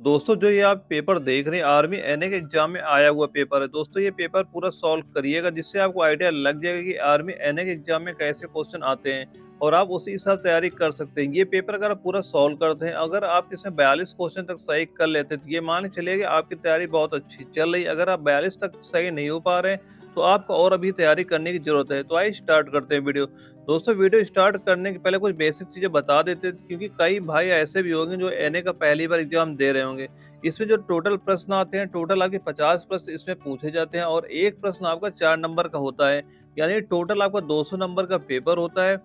दोस्तों जो ये आप पेपर देख रहे हैं आर्मी एनए के एग्जाम में आया हुआ पेपर है। दोस्तों ये पेपर पूरा सॉल्व करिएगा जिससे आपको आइडिया लग जाएगा कि आर्मी एनए के एग्जाम में कैसे क्वेश्चन आते हैं और आप उसी हिसाब तैयारी कर सकते हैं। ये पेपर अगर आप पूरा सॉल्व करते हैं, अगर आप इसमें 42 क्वेश्चन तक सही कर लेते हैं तो ये मान के चलिए कि आपकी तैयारी बहुत अच्छी चल रही है। अगर आप 42 तक सही नहीं हो पा रहे हैं तो आपको और अभी तैयारी करने की जरूरत है। तो आइए स्टार्ट करते हैं वीडियो। दोस्तों वीडियो स्टार्ट करने के पहले कुछ बेसिक चीजें बता देते हैं, क्योंकि कई भाई ऐसे भी होंगे जो एनए का पहली बार एग्जाम दे रहे होंगे। इसमें जो टोटल प्रश्न आते हैं, टोटल आपके 50 प्रश्न इसमें पूछे जाते हैं और एक प्रश्न आपका 4 नंबर का होता है। यानी टोटल आपका 200 नंबर का पेपर होता है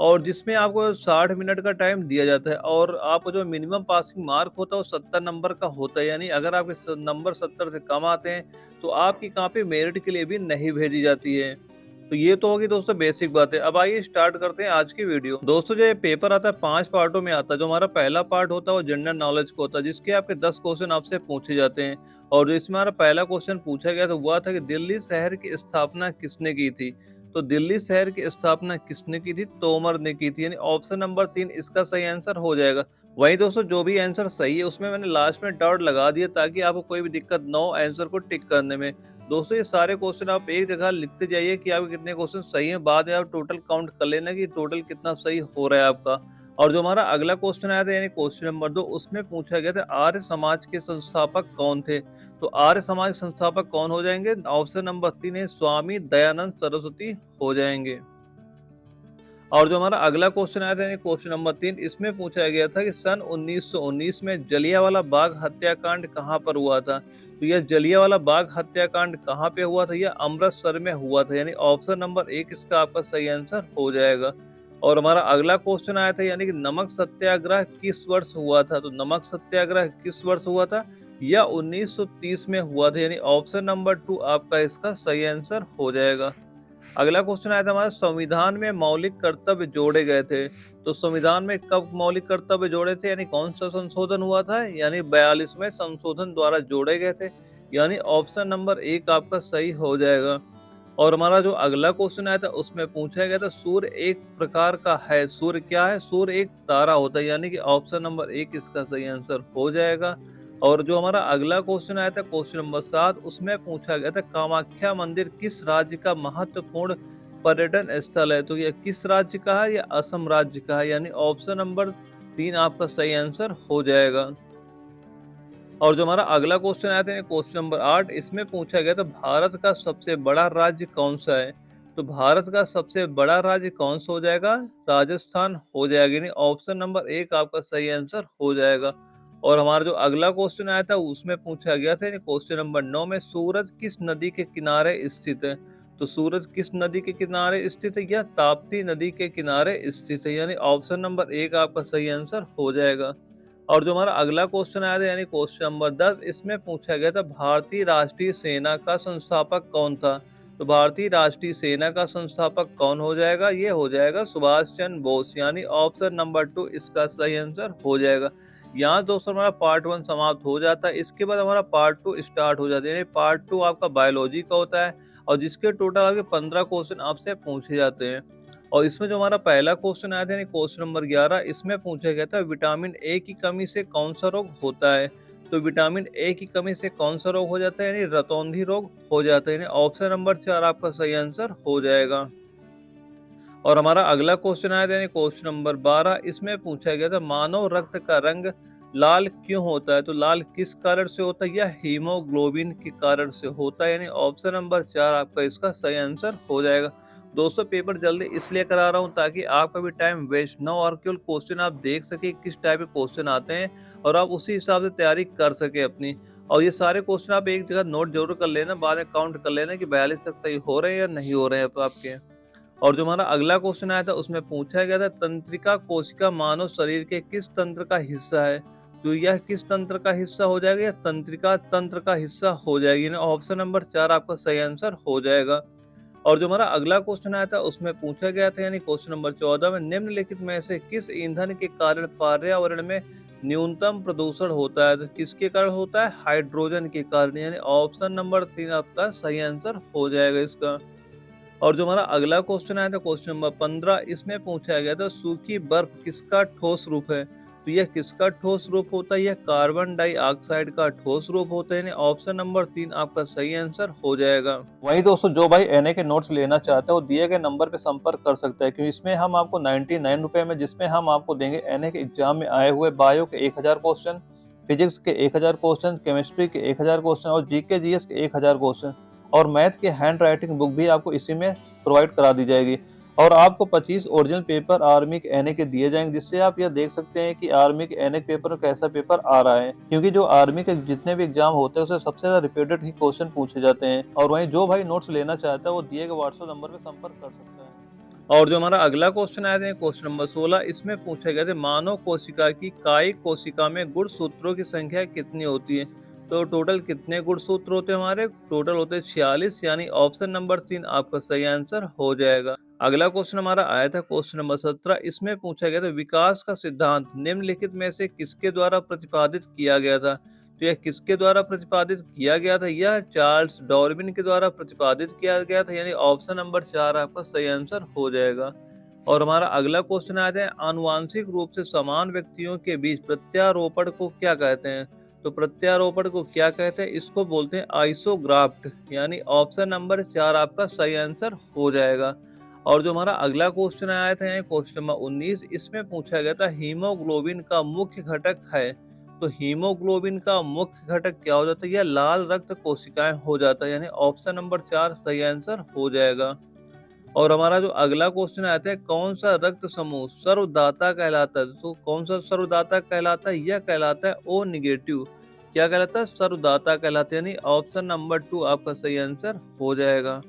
और जिसमें आपको 60 मिनट का टाइम दिया जाता है और आपको जो मिनिमम पासिंग मार्क होता है वो 70 नंबर का होता है। यानी अगर आपके नंबर 70 से कम आते हैं तो आपकी कॉपी मेरिट के लिए भी नहीं भेजी जाती है। तो ये तो होगी दोस्तों बेसिक बात है। अब आइए स्टार्ट करते हैं आज की वीडियो। दोस्तों जो ये पेपर आता है 5 पार्टों में आता है। जो हमारा पहला पार्ट होता है वो जनरल नॉलेज को होता है, जिसके आपके 10 क्वेश्चन आपसे पूछे जाते हैं। और जो इसमें हमारा पहला क्वेश्चन पूछा गया था वह था कि दिल्ली शहर की स्थापना किसने की थी। तो दिल्ली शहर की स्थापना किसने की थी? तोमर ने की थी। यानी ऑप्शन नंबर 3 इसका सही आंसर हो जाएगा। वही दोस्तों जो भी आंसर सही है उसमें मैंने लास्ट में डॉट लगा दिया ताकि आपको कोई भी दिक्कत ना हो आंसर को टिक करने में। दोस्तों ये सारे क्वेश्चन आप एक जगह लिखते जाइए कि आपके कितने क्वेश्चन सही हैं, बाद में आप टोटल काउंट कर लेना कि टोटल कितना सही हो रहा है आपका। और जो हमारा अगला क्वेश्चन आया था यानी क्वेश्चन नंबर 2, उसमें पूछा गया था आर्य समाज के संस्थापक कौन थे। तो आर्य समाज के संस्थापक कौन हो जाएंगे? ऑप्शन नंबर 3 है स्वामी दयानंद सरस्वती हो जाएंगे। और जो हमारा अगला क्वेश्चन आया था यानी क्वेश्चन नंबर 3, इसमें पूछा गया था कि सन 1919 में जलियांवाला बाग हत्याकांड कहाँ पर हुआ था। तो यह जलियांवाला बाग हत्याकांड कहाँ पे हुआ था? यह अमृतसर में हुआ था। यानी ऑप्शन नंबर 1 इसका आपका सही आंसर हो जाएगा। और हमारा अगला क्वेश्चन आया था यानी कि नमक सत्याग्रह किस वर्ष हुआ था। तो नमक सत्याग्रह किस वर्ष हुआ था? यह 1930 में हुआ था। यानी ऑप्शन नंबर 2 आपका इसका सही आंसर हो जाएगा। अगला क्वेश्चन आया था हमारा, संविधान में मौलिक कर्तव्य जोड़े गए थे। तो संविधान में कब मौलिक कर्तव्य जोड़े थे, यानी कौन सा संशोधन हुआ था? यानी 42वें संशोधन द्वारा जोड़े गए थे। यानी ऑप्शन नंबर 1 आपका सही हो जाएगा। और हमारा जो अगला क्वेश्चन आया था उसमें पूछा गया था सूर्य एक प्रकार का है। सूर्य क्या है? सूर्य एक तारा होता है। यानी कि ऑप्शन नंबर 1 इसका सही आंसर हो जाएगा। और जो हमारा अगला क्वेश्चन आया था क्वेश्चन नंबर 7, उसमें पूछा गया था कामाख्या मंदिर किस राज्य का महत्वपूर्ण पर्यटन स्थल है। तो यह किस राज्य का है? यह असम राज्य का है। यानी ऑप्शन नंबर 3 आपका सही आंसर हो जाएगा। और जो हमारा अगला क्वेश्चन आया था क्वेश्चन नंबर 8, इसमें पूछा गया था भारत का सबसे बड़ा राज्य कौन सा है। तो भारत का सबसे बड़ा राज्य कौन सा हो जाएगा? राजस्थान हो जाएगा। यानी ऑप्शन नंबर 1 आपका सही आंसर हो जाएगा। और हमारा जो अगला क्वेश्चन आया था उसमें पूछा गया था क्वेश्चन नंबर 9 में सूरज किस नदी के किनारे स्थित है। तो सूरज किस नदी के किनारे स्थित है? यह ताप्ती नदी के किनारे स्थित है। यानी ऑप्शन नंबर 1 आपका सही आंसर हो जाएगा। और जो हमारा अगला क्वेश्चन आया था यानी क्वेश्चन नंबर 10, इसमें पूछा गया था भारतीय राष्ट्रीय सेना का संस्थापक कौन था। तो भारतीय राष्ट्रीय सेना का संस्थापक कौन हो जाएगा? ये हो जाएगा सुभाष चंद्र बोस। यानी ऑप्शन नंबर 2 इसका सही आंसर हो जाएगा। यहाँ दोस्तों हमारा पार्ट 1 समाप्त हो जाता है। इसके बाद हमारा पार्ट 2 स्टार्ट हो जाता है। यानी पार्ट 2 आपका बायोलॉजी का होता है और जिसके टोटल आपके 15 क्वेश्चन आपसे पूछे जाते हैं। और इसमें जो हमारा पहला क्वेश्चन आया था यानी क्वेश्चन नंबर 11, इसमें पूछा गया था विटामिन ए की कमी से कौन सा रोग होता है। तो विटामिन ए की कमी से कौन सा रोग हो जाता है? यानी रतौंधी रोग हो जाता है। यानी ऑप्शन नंबर 4 आपका सही आंसर हो जाएगा। और हमारा अगला क्वेश्चन आया था यानी क्वेश्चन नंबर 12, इसमें पूछा गया था मानव रक्त का रंग लाल क्यों होता है। तो लाल किस कारण से होता है? यह हीमोग्लोबिन के कारण से होता है। यानी ऑप्शन नंबर 4 आपका इसका सही आंसर हो जाएगा। दोस्तों पेपर जल्दी इसलिए करा रहा हूँ ताकि आपका भी टाइम वेस्ट ना हो और केवल क्वेश्चन आप देख सके किस टाइप के क्वेश्चन आते हैं और आप उसी हिसाब से तैयारी कर सके अपनी। और ये सारे क्वेश्चन आप एक जगह नोट जरूर कर लेना, बाद में काउंट कर लेना कि 42 तक सही हो रहे हैं या नहीं हो रहे हैं आपके। और जो हमारा अगला क्वेश्चन आया था उसमें पूछा गया था तंत्रिका कोशिका मानव शरीर के किस तंत्र का हिस्सा है। तो यह किस तंत्र का हिस्सा हो जाएगा? यह तंत्रिका तंत्र का हिस्सा हो जाएगी। ऑप्शन नंबर 4 आपका सही आंसर हो जाएगा। और जो हमारा अगला क्वेश्चन आया था उसमें पूछा गया था यानी क्वेश्चन नंबर 14 में निम्नलिखित में से किस ईंधन के कारण पर्यावरण में न्यूनतम प्रदूषण होता है। तो किसके कारण होता है? हाइड्रोजन के कारण। यानी ऑप्शन नंबर 3 आपका सही आंसर हो जाएगा इसका। और जो हमारा अगला क्वेश्चन आया था क्वेश्चन नंबर 15, इसमें पूछा गया था सूखी बर्फ किसका ठोस रूप है। तो यह किसका ठोस रूप होता है? यह कार्बन डाइऑक्साइड का ठोस रूप होता है, यानी ऑप्शन नंबर 3 आपका सही आंसर हो जाएगा। वहीं दोस्तों जो भाई एनए के नोट्स लेना चाहते हैं वो दिए गए नंबर पे संपर्क कर सकता है, क्योंकि इसमें हम आपको 99 रुपए में, जिसमें हम आपको देंगे एनए के एग्जाम में आए हुए बायो के 1000 क्वेश्चन, फिजिक्स के 1000 क्वेश्चन, केमिस्ट्री के 1000 क्वेश्चन और जीके जीएस के 1000 क्वेश्चन और मैथ के हैंड राइटिंग बुक भी आपको इसी में प्रोवाइड करा दी जाएगी। और आपको 25 ओरिजिनल पेपर आर्मी के एनए के दिए जाएंगे, जिससे आप यह देख सकते हैं कि आर्मी के एनए पेपर में कैसा पेपर आ रहा है, क्योंकि जो आर्मी के जितने भी एग्जाम होते हैं उससे सबसे ज्यादा रिपीटेड ही क्वेश्चन पूछे जाते हैं। और वहीं जो भाई नोट्स लेना चाहता है वो दिए गए व्हाट्सएप नंबर पे संपर्क कर सकता है। और जो हमारा अगला क्वेश्चन आया था क्वेश्चन नंबर 16, इसमें पूछा गया था मानव कोशिका की कायिक कोशिका में गुणसूत्रों की संख्या कितनी होती है? तो टोटल कितने गुणसूत्र होते हैं? हमारे टोटल होते हैं 46, यानी ऑप्शन नंबर 3 आपका सही आंसर हो जाएगा। अगला क्वेश्चन हमारा आया था क्वेश्चन नंबर 17, इसमें पूछा गया था विकास का सिद्धांत निम्नलिखित में से किसके द्वारा प्रतिपादित किया गया था? तो यह किसके द्वारा प्रतिपादित किया गया था? यह चार्ल्स डार्विन के द्वारा प्रतिपादित किया गया था, यानी ऑप्शन नंबर 4 आपका सही आंसर हो जाएगा। और हमारा अगला क्वेश्चन आता है आनुवांशिक रूप से समान व्यक्तियों के बीच प्रत्यारोपण को क्या कहते हैं? तो प्रत्यारोपण को क्या कहते हैं? इसको बोलते हैं आइसोग्राफ्ट, यानी ऑप्शन नंबर 4 आपका सही आंसर हो जाएगा। और जो हमारा अगला क्वेश्चन आया था क्वेश्चन नंबर 19, इसमें पूछा गया था हीमोग्लोबिन का मुख्य घटक है। तो हीमोग्लोबिन का मुख्य घटक क्या हो जाता है? यह लाल रक्त कोशिकाएं हो जाता है, यानी ऑप्शन नंबर 4 सही आंसर हो जाएगा। और हमारा जो अगला क्वेश्चन आता है कौन सा रक्त समूह सर्वदाता कहलाता है? तो कौन सा सर्वदाता कहलाता है? यह कहलाता है ओ निगेटिव। क्या कहलाता है? सर्वदाता कहलाता है, यानी ऑप्शन नंबर 2 आपका सही आंसर हो जाएगा।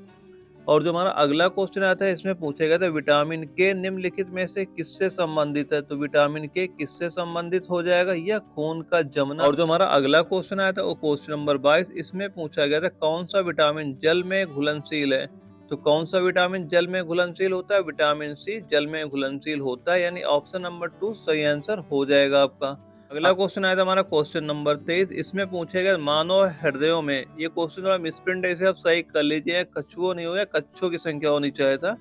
और जो हमारा अगला क्वेश्चन आता है इसमें पूछा गया था विटामिन के निम्नलिखित में से किससे संबंधित है? तो विटामिन के किससे संबंधित हो जाएगा? यह खून का जमना। और जो हमारा अगला क्वेश्चन आया था वो क्वेश्चन नंबर 22, इसमें पूछा गया था कौन सा विटामिन जल में घुलनशील है? तो कौन सा विटामिन जल में घुलनशील होता है? विटामिन सी जल में घुलनशील होता है, यानी ऑप्शन नंबर 2 सही आंसर हो जाएगा आपका। अगला क्वेश्चन आया था हमारा क्वेश्चन नंबर 23, इसमें पूछा गया मानव हृदयों में, ये क्वेश्चन थोड़ा मिसप्रिंट है, इसे आप सही कर लीजिए, कछुओं नहीं हो गया, कच्छों की संख्या होनी चाहिए था।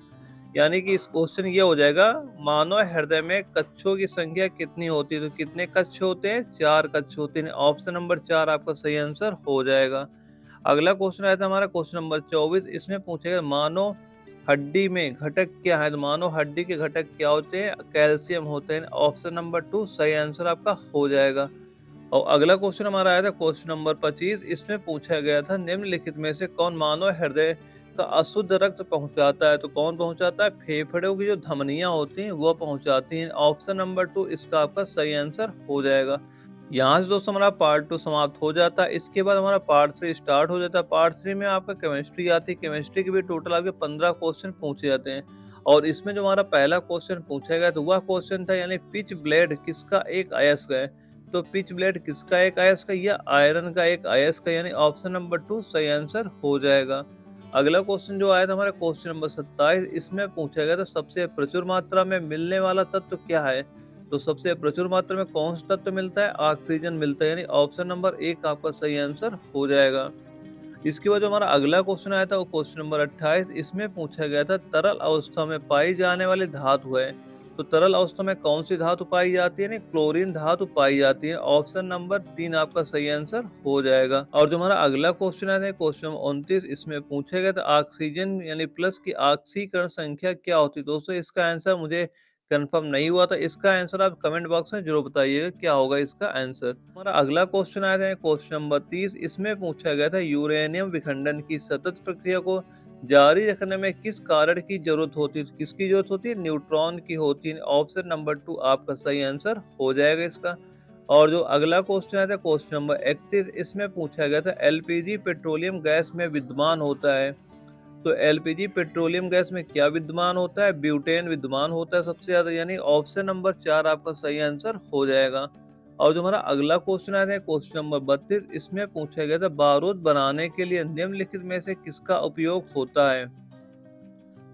यानी कि इस क्वेश्चन ये हो जाएगा मानव हृदय में कच्छों की संख्या कितनी होती है? तो कितने कच्छ होते हैं? 4 कच्छ होते हैं, ऑप्शन नंबर 4 आपका सही आंसर हो जाएगा। अगला क्वेश्चन आया था हमारा क्वेश्चन नंबर 24, इसमें पूछेगा मानव हड्डी में घटक क्या है? तो मानव हड्डी के घटक क्या होते हैं? कैल्शियम होते हैं, ऑप्शन नंबर 2 सही आंसर आपका हो जाएगा। और अगला क्वेश्चन हमारा आया था क्वेश्चन नंबर 25, इसमें पूछा गया था निम्नलिखित में से कौन मानव हृदय का अशुद्ध रक्त पहुंचाता है? तो कौन पहुंचाता है? फेफड़ों की जो धमनियां होती हैं वो पहुंचाती हैं, ऑप्शन नंबर 2 इसका आपका सही आंसर हो जाएगा। यहाँ से दोस्तों हमारा पार्ट 2 समाप्त हो जाता है। इसके बाद हमारा पार्ट 3 स्टार्ट हो जाता है। पार्ट 3 में आपका केमिस्ट्री आती है, केमिस्ट्री के भी टोटल आपके 15 क्वेश्चन पूछे जाते हैं। और इसमें जो हमारा पहला क्वेश्चन पूछा गया तो वह क्वेश्चन था यानी पिच ब्लेड किसका एक अयस्क है? तो पिच ब्लेड किसका एक अयस्क है? यह आयरन का एक अयस्क है, यानी ऑप्शन नंबर 2 सही आंसर हो जाएगा। अगला क्वेश्चन जो आया था हमारा क्वेश्चन नंबर 27, इसमें पूछा गया था सबसे प्रचुर मात्रा में मिलने वाला तत्व क्या है? तो सबसे प्रचुर मात्रा में कौन सा तत्व मिलता है? ऑक्सीजन मिलता है, यानी ऑप्शन नंबर 1 आपका सही आंसर हो जाएगा। इसके बाद जो हमारा अगला क्वेश्चन आया था वो क्वेश्चन नंबर 28, इसमें पूछा गया था तरल अवस्था में पाई जाने वाली धातु है। तो तरल अवस्था में कौन सी धातु पाई जाती है? क्लोरीन धातु पाई जाती है, ऑप्शन नंबर 3 आपका सही आंसर हो जाएगा। और जो हमारा अगला क्वेश्चन आया था क्वेश्चन नंबर 29, इसमें पूछा गया था ऑक्सीजन यानी प्लस की ऑक्सीकरण संख्या क्या होती है? दोस्तों इसका आंसर मुझे कंफर्म नहीं हुआ था, इसका आंसर आप कमेंट बॉक्स में जरूर बताइएगा क्या होगा इसका आंसर। हमारा अगला क्वेश्चन आया था क्वेश्चन नंबर 30, इसमें पूछा गया था यूरेनियम विखंडन की सतत प्रक्रिया को जारी रखने में किस कारण की जरूरत होती है? किसकी जरूरत होती है? न्यूट्रॉन की होती है, ऑप्शन नंबर 2 आपका सही आंसर हो जाएगा इसका। और जो अगला क्वेश्चन आया था क्वेश्चन नंबर 31, इसमें पूछा गया था एलपीजी पेट्रोलियम गैस में विद्यमान होता है। तो एलपीजी पेट्रोलियम गैस में क्या विद्यमान होता है? ब्यूटेन विद्यमान होता है सबसे ज्यादा, यानी ऑप्शन नंबर 4 आपका सही आंसर हो जाएगा। और जो हमारा अगला क्वेश्चन आया था क्वेश्चन नंबर 32, इसमें पूछा गया था बारूद बनाने के लिए निम्नलिखित में से किसका उपयोग होता है?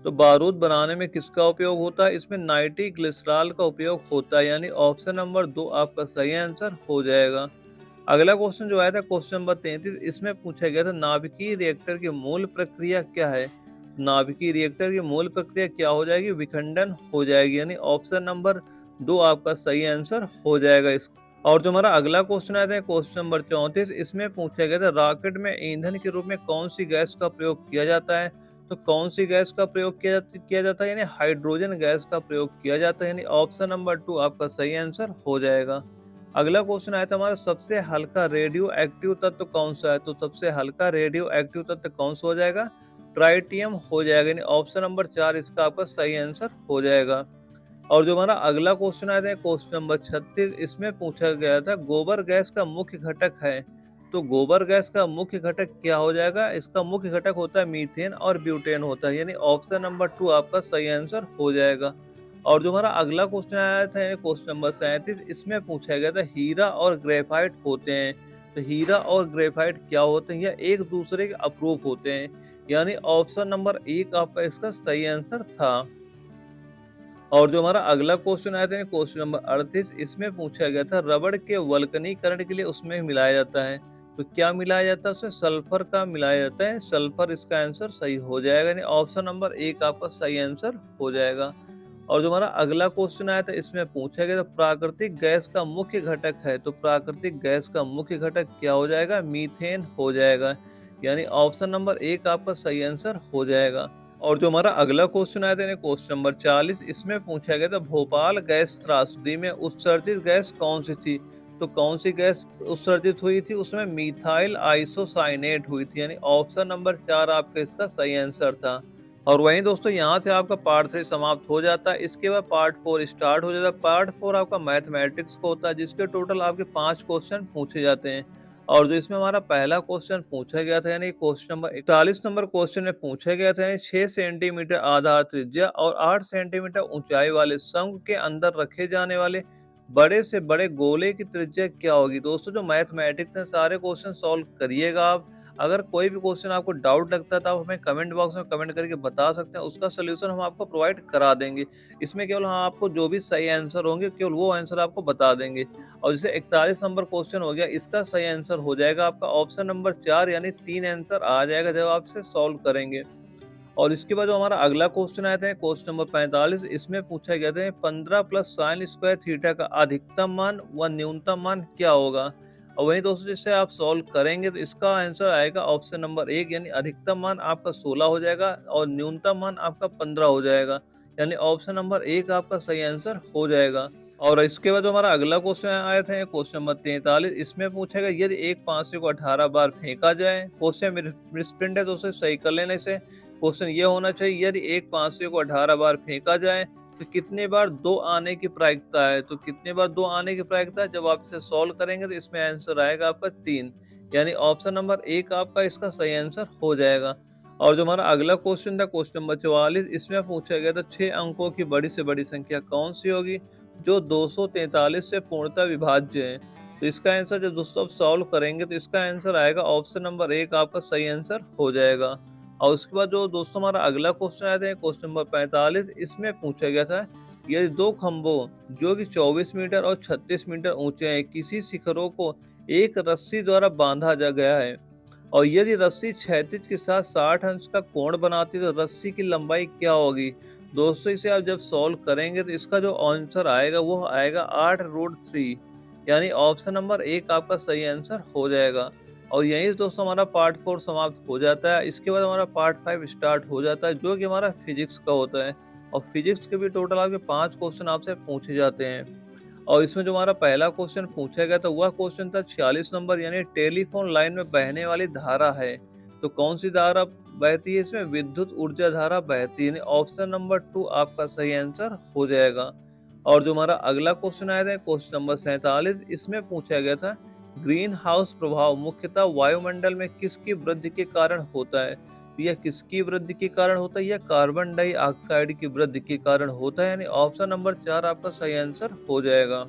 तो बारूद बनाने में किसका उपयोग होता है? इसमें नाइट्रिग्लिसरॉल का उपयोग होता है, यानी ऑप्शन नंबर 2 आपका सही आंसर हो जाएगा। अगला क्वेश्चन जो आया था क्वेश्चन नंबर 33, इसमें पूछा गया था नाभिकीय रिएक्टर की मूल प्रक्रिया क्या है? नाभिकीय रिएक्टर की मूल प्रक्रिया क्या हो जाएगी? विखंडन हो जाएगी, यानी ऑप्शन नंबर 2 आपका सही आंसर हो जाएगा इस। और जो हमारा अगला क्वेश्चन आता है क्वेश्चन नंबर 34, इसमें पूछा गया था रॉकेट में ईंधन के रूप में कौन सी गैस का प्रयोग किया जाता है? तो कौन सी गैस का प्रयोग किया जाता है? यानी हाइड्रोजन गैस का प्रयोग किया जाता है, यानी ऑप्शन नंबर 2 आपका सही आंसर हो जाएगा। अगला क्वेश्चन आया था हमारा सबसे हल्का रेडियो एक्टिव तत्व कौन सा है? तो सबसे हल्का रेडियो एक्टिव तत्व कौन सा हो जाएगा? ट्राइटियम हो जाएगा, यानी ऑप्शन नंबर 4 इसका आपका सही आंसर हो जाएगा। और जो हमारा अगला क्वेश्चन आया था क्वेश्चन नंबर 36, इसमें पूछा गया था गोबर गैस का मुख्य घटक है। तो गोबर गैस का मुख्य घटक क्या हो जाएगा? इसका मुख्य घटक होता है मीथेन और ब्यूटेन होता है, यानी ऑप्शन नंबर 2 आपका सही आंसर हो जाएगा। और जो हमारा अगला क्वेश्चन आया था क्वेश्चन नंबर 37, इसमें पूछा गया था हीरा और ग्रेफाइट होते हैं। तो हीरा और ग्रेफाइट क्या होते हैं? या एक दूसरे के अप्रूप होते हैं, यानी ऑप्शन नंबर 1 आपका इसका सही आंसर था। और जो हमारा अगला क्वेश्चन आया था क्वेश्चन नंबर 38, इसमें पूछा गया था रबड़ के वल्कनीकरण के लिए उसमें मिलाया जाता है। तो क्या मिलाया जाता है? उसमें सल्फर का मिलाया जाता है, सल्फर इसका आंसर सही हो जाएगा, यानी ऑप्शन नंबर 1 आपका सही आंसर हो जाएगा। और जो हमारा अगला क्वेश्चन आया था इसमें पूछा गया था प्राकृतिक गैस का मुख्य घटक है। तो प्राकृतिक गैस का मुख्य घटक क्या हो जाएगा? मीथेन हो जाएगा, यानी ऑप्शन नंबर 1 आपका सही आंसर हो जाएगा। और जो हमारा अगला क्वेश्चन आया था क्वेश्चन नंबर 40, इसमें पूछा गया था भोपाल गैस त्रासदी में उत्सर्जित गैस कौन सी थी? तो कौन सी गैस उत्सर्जित हुई थी? उसमें मिथाइल आइसोसाइनेट हुई थी, यानी ऑप्शन नंबर 4 आपका इसका सही आंसर था। और वहीं दोस्तों यहाँ से आपका पार्ट 3 समाप्त हो जाता है। इसके बाद पार्ट 4 स्टार्ट हो जाता है। पार्ट 4 आपका मैथमेटिक्स का होता है, जिसके टोटल आपके 5 क्वेश्चन पूछे जाते हैं। और जो इसमें हमारा पहला क्वेश्चन पूछा गया था, यानी क्वेश्चन नंबर 41 नंबर क्वेश्चन में पूछा गया था 6 सेंटीमीटर आधार त्रिज्या और 8 सेंटीमीटर ऊंचाई वाले शंकु के अंदर रखे जाने वाले बड़े से बड़े गोले की त्रिज्या क्या होगी? दोस्तों जो मैथमेटिक्स है सारे क्वेश्चन सॉल्व करिएगा आप। अगर कोई भी क्वेश्चन आपको डाउट लगता है तो आप हमें कमेंट बॉक्स में कमेंट करके बता सकते हैं, उसका सोल्यूशन हम आपको प्रोवाइड करा देंगे। इसमें केवल हम आपको जो भी सही आंसर होंगे केवल वो आंसर आपको बता देंगे। और जैसे 41 नंबर क्वेश्चन हो गया, इसका सही आंसर हो जाएगा आपका ऑप्शन नंबर 4, यानी 3 आंसर आ जाएगा जब आप इसे सॉल्व करेंगे। और इसके बाद जो हमारा अगला क्वेश्चन आया था क्वेश्चन नंबर 45, इसमें पूछा गया था 15 प्लस साइन स्क्वायर थीटा का अधिकतम मान व न्यूनतम मान क्या होगा? और वहीं दोस्तों जिससे आप सॉल्व करेंगे तो इसका आंसर आएगा ऑप्शन नंबर 1, यानी अधिकतम मान आपका 16 हो जाएगा और न्यूनतम मान आपका 15 हो जाएगा, यानी ऑप्शन नंबर 1 आपका सही आंसर हो जाएगा। और इसके बाद जो हमारा अगला क्वेश्चन आया था क्वेश्चन नंबर 43, इसमें पूछेगा यदि एक पांसे को 18 बार फेंका जाए, क्वेश्चन मिसप्रिंट है तो उसे सही कर लेने से। क्वेश्चन ये होना चाहिए यदि एक पांसे को 18 बार फेंका जाए तो कितने बार 2 आने की प्रायिकता है? तो कितने बार 2 आने की प्रायिकता है? जब आप इसे सॉल्व करेंगे तो इसमें आंसर आएगा आपका 3, यानी ऑप्शन नंबर 1 आपका इसका सही आंसर हो जाएगा। और जो हमारा अगला क्वेश्चन था क्वेश्चन नंबर 44, इसमें पूछा गया था 6 अंकों की बड़ी से बड़ी संख्या कौन सी होगी जो 243 से पूर्णतः विभाज्य है? तो इसका आंसर जब दोस्तों आप सॉल्व करेंगे तो इसका आंसर आएगा ऑप्शन नंबर 1 आपका सही आंसर हो जाएगा। और उसके बाद जो दोस्तों हमारा अगला क्वेश्चन आया था क्वेश्चन नंबर 45, इसमें पूछा गया था यदि 2 खंभों जो कि 24 मीटर और 36 मीटर ऊंचे हैं किसी शिखरों को एक रस्सी द्वारा बांधा जा गया है और यदि रस्सी क्षैतिज के साथ 60 अंश का कोण बनाती है तो रस्सी की लंबाई क्या होगी? दोस्तों इसे आप जब सॉल्व करेंगे तो इसका जो आंसर आएगा वो आएगा 8√3, यानी ऑप्शन नंबर 1 आपका सही आंसर हो जाएगा। और यहीं से दोस्तों हमारा पार्ट 4 समाप्त हो जाता है। इसके बाद हमारा पार्ट 5 स्टार्ट हो जाता है जो कि हमारा फिजिक्स का होता है। और फिजिक्स के भी टोटल आपके 5 क्वेश्चन आपसे पूछे जाते हैं। और इसमें जो हमारा पहला क्वेश्चन पूछा गया था वह क्वेश्चन था 46 नंबर, यानी टेलीफोन लाइन में बहने वाली धारा है। तो कौन सी धारा बहती है? इसमें विद्युत ऊर्जा धारा बहती है, ऑप्शन नंबर 2 आपका सही आंसर हो जाएगा। और जो हमारा अगला क्वेश्चन आया था क्वेश्चन नंबर 47, इसमें पूछा गया था ग्रीन हाउस प्रभाव मुख्यतः वायुमंडल में किसकी वृद्धि के कारण होता है? तो यह किसकी वृद्धि के कारण होता है? यह कार्बन डाइऑक्साइड की वृद्धि के कारण होता है, यानी ऑप्शन नंबर 4 आपका सही आंसर हो जाएगा।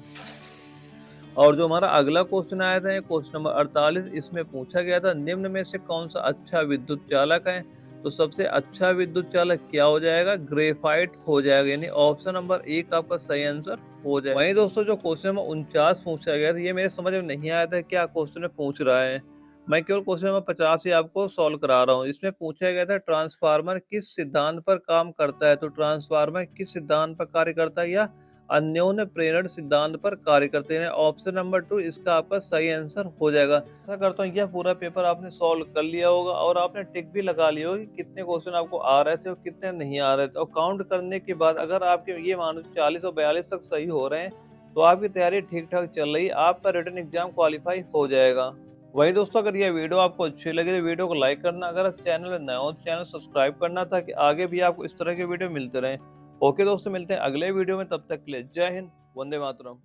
और जो हमारा अगला क्वेश्चन आया था क्वेश्चन नंबर 48, इसमें पूछा गया था निम्न में से कौन सा अच्छा विद्युत चालक है? तो सबसे अच्छा विद्युत चालक क्या हो जाएगा? ग्रेफाइट हो जाएगा, यानी ऑप्शन नंबर 1 आपका सही आंसर हो जाएगा। वहीं दोस्तों जो क्वेश्चन नंबर 49 पूछा गया था ये मेरे समझ में नहीं आया था क्या क्वेश्चन में पूछ रहा है। मैं केवल क्वेश्चन नंबर 50 ही आपको सॉल्व करा रहा हूँ। इसमें पूछा गया था ट्रांसफार्मर किस सिद्धांत पर काम करता है? तो ट्रांसफार्मर किस सिद्धांत पर कार्य करता है? या अन्योन्य प्रेरण सिद्धांत पर कार्य करते हैं। ऑप्शन नंबर 2 इसका आपका सही आंसर हो जाएगा। ऐसा करता हूँ यह पूरा पेपर आपने सॉल्व कर लिया होगा और आपने टिक भी लगा लिया होगा कि कितने क्वेश्चन आपको आ रहे थे और कितने नहीं आ रहे थे, और काउंट करने के बाद अगर आपके ये मानो 40 और 42 तक सही हो रहे हैं तो आपकी तैयारी ठीक ठाक चल रही है, आपका रिटन एग्जाम क्वालिफाई हो जाएगा। वही दोस्तों, अगर यह वीडियो आपको अच्छी लगे तो वीडियो को लाइक करना, अगर आप चैनल में नए हो तो चैनल सब्सक्राइब करना ताकि आगे भी आपको इस तरह के वीडियो मिलते रहें। ओके दोस्तों, मिलते हैं अगले वीडियो में, तब तक के लिए जय हिंद, वंदे मातरम।